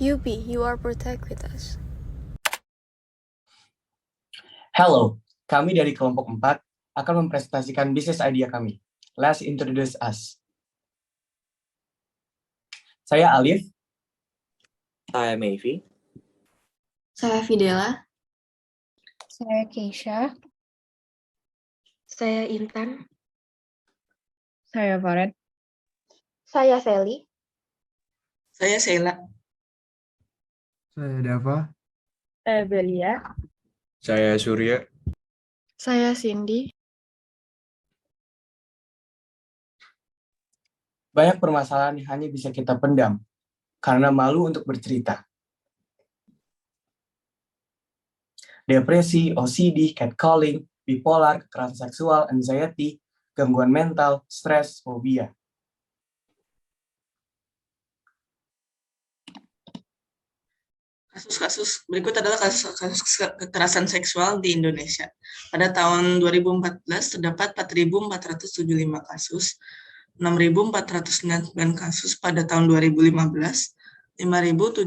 Yupi, you are protect with us. Halo, kami dari kelompok 4 akan mempresentasikan bisnis idea kami. Let's introduce us. Saya Alif. Saya Mayvi. Saya Fidela. Saya Keisha. Saya Intan. Saya Farid. Saya Sally. Saya Sheila. Saya Dava. Saya Belia. Saya Surya. Saya Cindy. Banyak permasalahan yang hanya bisa kita pendam karena malu untuk bercerita. Depresi, OCD, catcalling, bipolar, kekerasan seksual, anxiety, gangguan mental, stres, fobia. Kasus-kasus berikut adalah kasus-kasus kekerasan seksual di Indonesia. Pada tahun 2014 terdapat 4.475 kasus, 6.499 kasus pada tahun 2015, 5.785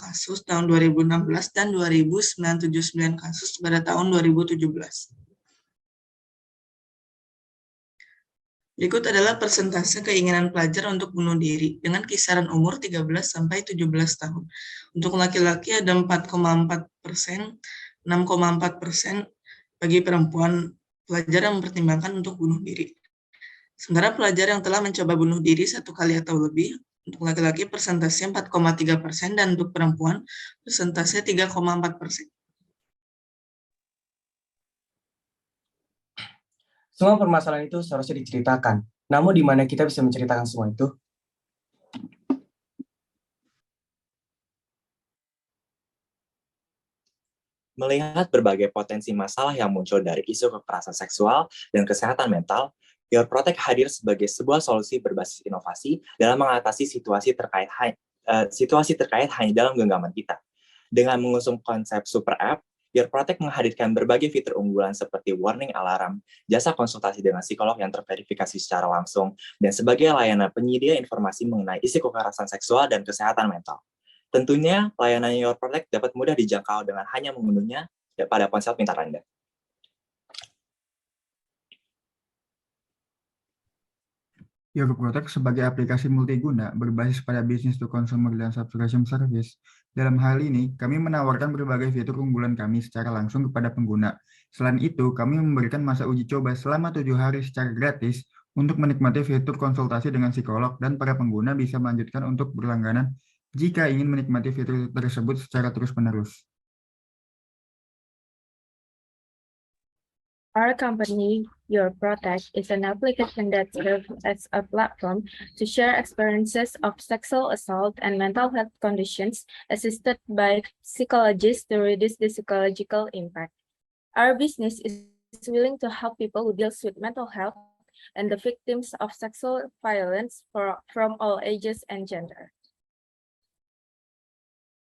kasus tahun 2016, dan 2.979 kasus pada tahun 2017. Berikut adalah persentase keinginan pelajar untuk bunuh diri dengan kisaran umur 13 sampai 17 tahun. Untuk laki-laki ada 4,4%, 6,4% bagi perempuan pelajar yang mempertimbangkan untuk bunuh diri. Sementara pelajar yang telah mencoba bunuh diri 1 kali atau lebih, untuk laki-laki persentase 4,3% dan untuk perempuan persentase 3,4%. Semua permasalahan itu seharusnya diceritakan. Namun di mana kita bisa menceritakan semua itu? Melihat berbagai potensi masalah yang muncul dari isu kekerasan seksual dan kesehatan mental, Your Protect hadir sebagai sebuah solusi berbasis inovasi dalam mengatasi situasi terkait hanya dalam genggaman kita. Dengan mengusung konsep Super App, Your Protect menghadirkan berbagai fitur unggulan seperti warning alarm, jasa konsultasi dengan psikolog yang terverifikasi secara langsung, dan sebagai layanan penyedia informasi mengenai isu kekerasan seksual dan kesehatan mental. Tentunya, layanan Your Protect dapat mudah dijangkau dengan hanya mengunduhnya pada ponsel pintar Anda. Your Protect sebagai aplikasi multiguna berbasis pada business to consumer dan subscription service. Dalam hal ini, kami menawarkan berbagai fitur unggulan kami secara langsung kepada pengguna. Selain itu, kami memberikan masa uji coba selama 7 hari secara gratis untuk menikmati fitur konsultasi dengan psikolog, dan para pengguna bisa melanjutkan untuk berlangganan jika ingin menikmati fitur tersebut secara terus-menerus. Our company, Your Protect, is an application that serves as a platform to share experiences of sexual assault and mental health conditions assisted by psychologists to reduce the psychological impact. Our business is willing to help people who deal with mental health and the victims of sexual violence from all ages and gender.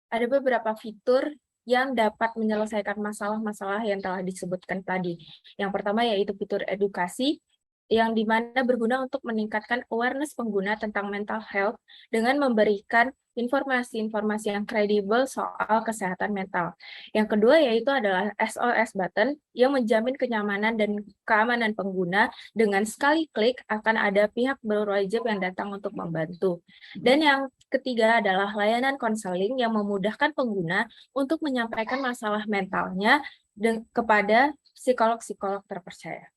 Ada beberapa fitur yang dapat menyelesaikan masalah-masalah yang telah disebutkan tadi. Yang pertama yaitu fitur edukasi, yang dimana berguna untuk meningkatkan awareness pengguna tentang mental health dengan memberikan informasi-informasi yang kredibel soal kesehatan mental. Yang kedua yaitu adalah SOS button yang menjamin kenyamanan dan keamanan pengguna. Dengan sekali klik akan ada pihak berwajib yang datang untuk membantu. Dan yang ketiga adalah layanan konseling yang memudahkan pengguna untuk menyampaikan masalah mentalnya kepada psikolog-psikolog terpercaya.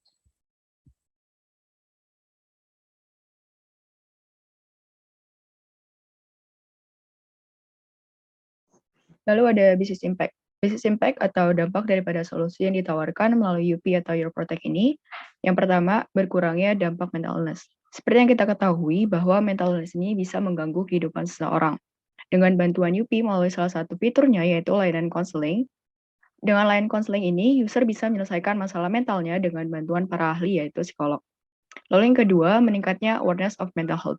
Lalu ada business impact. Business impact atau dampak daripada solusi yang ditawarkan melalui UP atau Your Protect ini. Yang pertama, berkurangnya dampak mental illness. Seperti yang kita ketahui bahwa mental illness ini bisa mengganggu kehidupan seseorang. Dengan bantuan UP melalui salah satu fiturnya yaitu layanan konseling. Dengan layanan konseling ini, user bisa menyelesaikan masalah mentalnya dengan bantuan para ahli yaitu psikolog. Lalu yang kedua, meningkatnya awareness of mental health.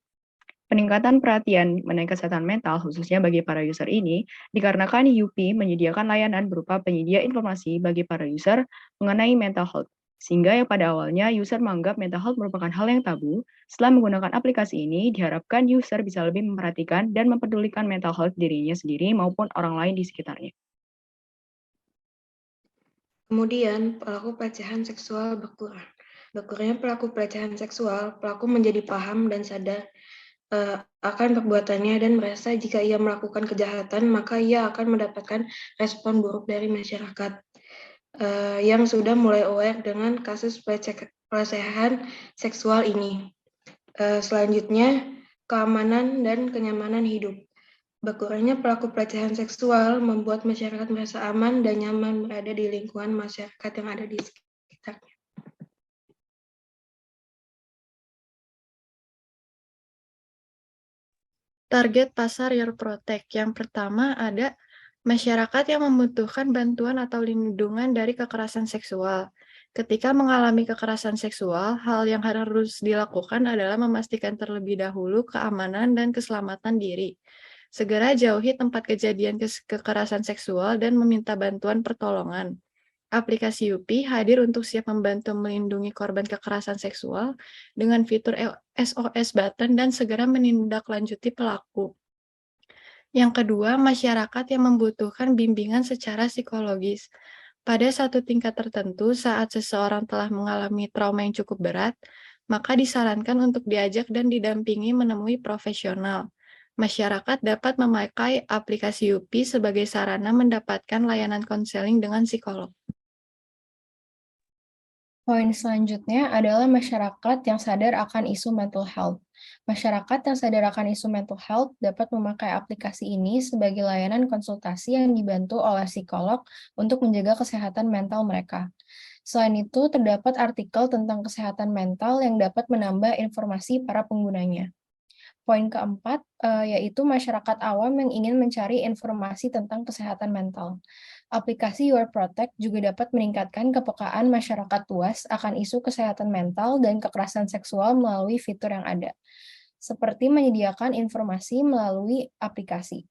Peningkatan perhatian mengenai kesehatan mental, khususnya bagi para user ini, dikarenakan UP menyediakan layanan berupa penyedia informasi bagi para user mengenai mental health. Sehingga yang pada awalnya user menganggap mental health merupakan hal yang tabu, setelah menggunakan aplikasi ini, diharapkan user bisa lebih memperhatikan dan mempedulikan mental health dirinya sendiri maupun orang lain di sekitarnya. Kemudian, pelaku pelecehan seksual berkurang. Berkurangnya pelaku pelecehan seksual, pelaku menjadi paham dan sadar akan perbuatannya dan merasa jika ia melakukan kejahatan, maka ia akan mendapatkan respon buruk dari masyarakat yang sudah mulai aware dengan kasus pelecehan seksual ini. Selanjutnya, keamanan dan kenyamanan hidup. Berkurangnya pelaku pelecehan seksual membuat masyarakat merasa aman dan nyaman berada di lingkungan masyarakat yang ada di sekitarnya. Target pasar Your Protect. Yang pertama ada masyarakat yang membutuhkan bantuan atau lindungan dari kekerasan seksual. Ketika mengalami kekerasan seksual, hal yang harus dilakukan adalah memastikan terlebih dahulu keamanan dan keselamatan diri. Segera jauhi tempat kejadian kekerasan seksual dan meminta bantuan pertolongan. Aplikasi Yupi hadir untuk siap membantu melindungi korban kekerasan seksual dengan fitur SOS button dan segera menindaklanjuti pelaku. Yang kedua, masyarakat yang membutuhkan bimbingan secara psikologis. Pada satu tingkat tertentu, saat seseorang telah mengalami trauma yang cukup berat, maka disarankan untuk diajak dan didampingi menemui profesional. Masyarakat dapat memakai aplikasi Yupi sebagai sarana mendapatkan layanan konseling dengan psikolog. Poin selanjutnya adalah masyarakat yang sadar akan isu mental health. Masyarakat yang sadar akan isu mental health dapat memakai aplikasi ini sebagai layanan konsultasi yang dibantu oleh psikolog untuk menjaga kesehatan mental mereka. Selain itu, terdapat artikel tentang kesehatan mental yang dapat menambah informasi para penggunanya. Poin keempat, yaitu masyarakat awam yang ingin mencari informasi tentang kesehatan mental. Aplikasi Your Protect juga dapat meningkatkan kepekaan masyarakat luas akan isu kesehatan mental dan kekerasan seksual melalui fitur yang ada, seperti menyediakan informasi melalui aplikasi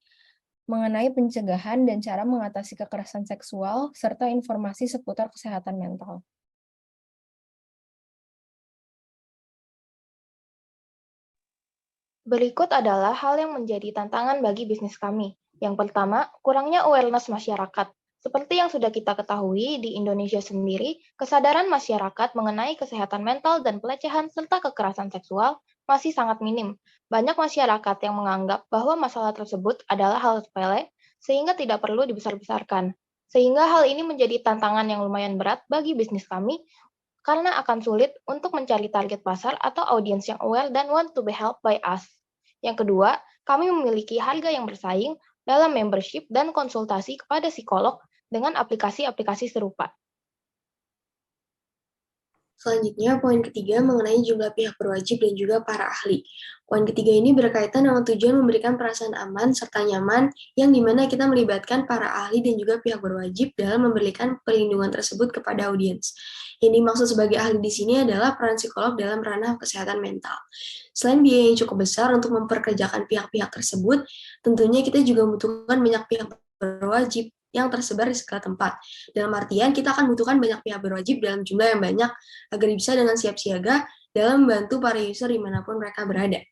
mengenai pencegahan dan cara mengatasi kekerasan seksual, serta informasi seputar kesehatan mental. Berikut adalah hal yang menjadi tantangan bagi bisnis kami. Yang pertama, kurangnya awareness masyarakat. Seperti yang sudah kita ketahui, di Indonesia sendiri, kesadaran masyarakat mengenai kesehatan mental dan pelecehan serta kekerasan seksual masih sangat minim. Banyak masyarakat yang menganggap bahwa masalah tersebut adalah hal sepele, sehingga tidak perlu dibesar-besarkan. Sehingga hal ini menjadi tantangan yang lumayan berat bagi bisnis kami, karena akan sulit untuk mencari target pasar atau audiens yang aware dan want to be helped by us. Yang kedua, kami memiliki harga yang bersaing dalam membership dan konsultasi kepada psikolog dengan aplikasi-aplikasi serupa. Selanjutnya, poin ketiga mengenai jumlah pihak berwajib dan juga para ahli. Poin ketiga ini berkaitan dengan tujuan memberikan perasaan aman serta nyaman yang dimana kita melibatkan para ahli dan juga pihak berwajib dalam memberikan perlindungan tersebut kepada audiens. Yang dimaksud sebagai ahli di sini adalah peran psikolog dalam ranah kesehatan mental. Selain biaya yang cukup besar untuk memperkerjakan pihak-pihak tersebut, tentunya kita juga membutuhkan banyak pihak berwajib yang tersebar di segala tempat. Dalam artian, kita akan membutuhkan banyak pihak berwajib dalam jumlah yang banyak agar bisa dengan siap siaga dalam membantu para user dimanapun mereka berada.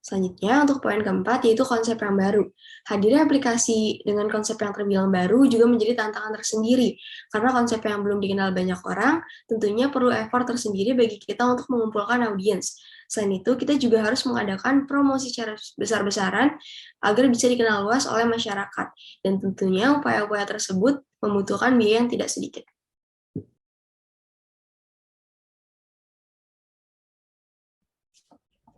Selanjutnya, untuk poin keempat, yaitu konsep yang baru. Hadirnya aplikasi dengan konsep yang terbilang baru juga menjadi tantangan tersendiri, karena konsep yang belum dikenal banyak orang, tentunya perlu effort tersendiri bagi kita untuk mengumpulkan audiens. Selain itu, kita juga harus mengadakan promosi secara besar-besaran agar bisa dikenal luas oleh masyarakat. Dan tentunya upaya-upaya tersebut membutuhkan biaya yang tidak sedikit.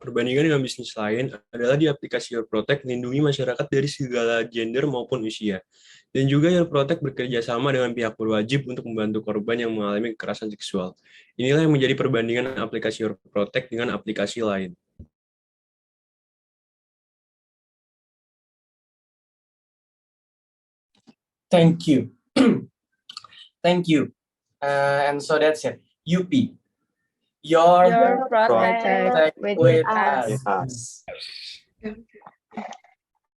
Perbandingan dengan bisnis lain adalah di aplikasi Your Protect melindungi masyarakat dari segala gender maupun usia. Dan juga Your Protect bekerja sama dengan pihak berwajib untuk membantu korban yang mengalami kekerasan seksual. Inilah yang menjadi perbandingan aplikasi Your Protect dengan aplikasi lain. Thank you. Thank you. And so that's it. Yupi. Your Protect with us. us.